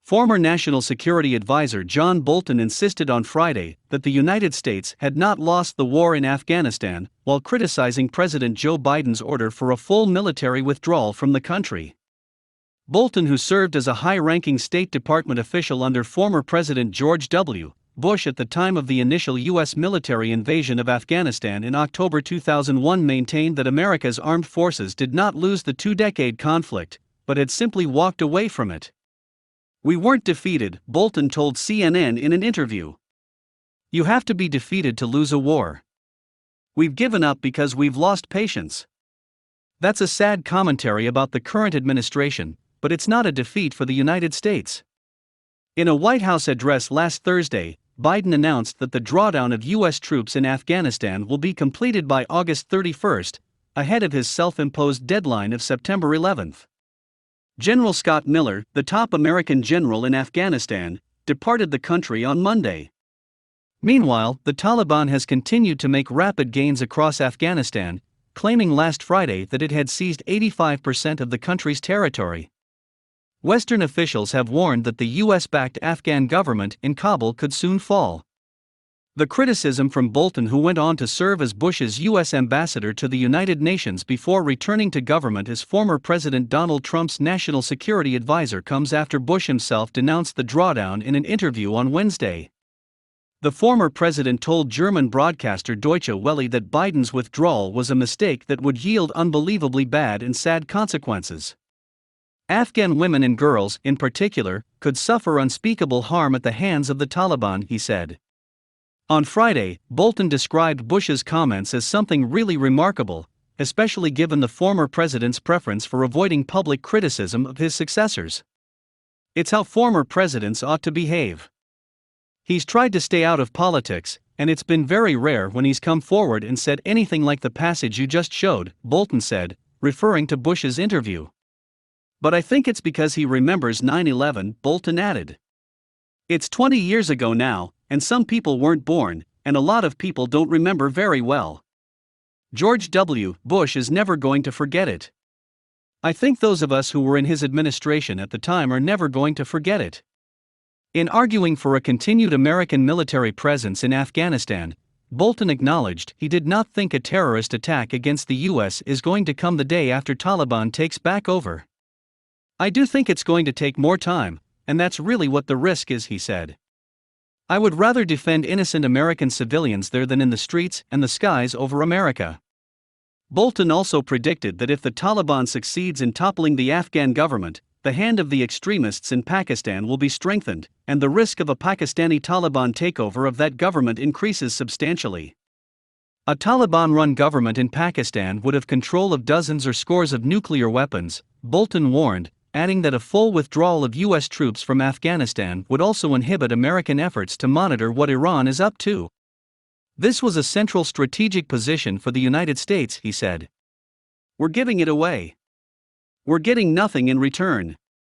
Former National Security Advisor John Bolton insisted on Friday that the United States had not lost the war in Afghanistan, while criticizing President Joe Biden's order for a full military withdrawal from the country. Bolton, who served as a high-ranking State Department official under former President George W. Bush at the time of the initial U.S. military invasion of Afghanistan in October 2001, maintained that America's armed forces did not lose the two-decade conflict, but had simply walked away from it. "We weren't defeated," Bolton told CNN in an interview. "You have to be defeated to lose a war. We've given up because we've lost patience." That's a sad commentary about the current administration, but it's not a defeat for the United States. In a White House address last Thursday, Biden announced that the drawdown of U.S. troops in Afghanistan will be completed by August 31, ahead of his self-imposed deadline of September 11. General Scott Miller, the top American general in Afghanistan, departed the country on Monday. Meanwhile, the Taliban has continued to make rapid gains across Afghanistan, claiming last Friday that it had seized 85% of the country's territory. Western officials have warned that the U.S.-backed Afghan government in Kabul could soon fall. The criticism from Bolton, who went on to serve as Bush's U.S. ambassador to the United Nations before returning to government as former President Donald Trump's national security advisor, comes after Bush himself denounced the drawdown in an interview on Wednesday. The former president told German broadcaster Deutsche Welle that Biden's withdrawal was a mistake that would yield unbelievably bad and sad consequences. Afghan women and girls, in particular, could suffer unspeakable harm at the hands of the Taliban, he said. On Friday, Bolton described Bush's comments as something really remarkable, especially given the former president's preference for avoiding public criticism of his successors. "It's how former presidents ought to behave. He's tried to stay out of politics, and it's been very rare when he's come forward and said anything like the passage you just showed," Bolton said, referring to Bush's interview. "But I think it's because he remembers 9/11, Bolton added. "It's 20 years ago now, and some people weren't born, and a lot of people don't remember very well. George W. Bush is never going to forget it. I think those of us who were in his administration at the time are never going to forget it." In arguing for a continued American military presence in Afghanistan, Bolton acknowledged he did not think a terrorist attack against the U.S. is going to come the day after Taliban takes back over. "I do think it's going to take more time, and that's really what the risk is," he said. "I would rather defend innocent American civilians there than in the streets and the skies over America." Bolton also predicted that if the Taliban succeeds in toppling the Afghan government, the hand of the extremists in Pakistan will be strengthened, and the risk of a Pakistani Taliban takeover of that government increases substantially. A Taliban-run government in Pakistan would have control of dozens or scores of nuclear weapons, Bolton warned, adding that a full withdrawal of U.S. troops from Afghanistan would also inhibit American efforts to monitor what Iran is up to. "This was a central strategic position for the United States," he said. "We're giving it away. We're getting nothing in return.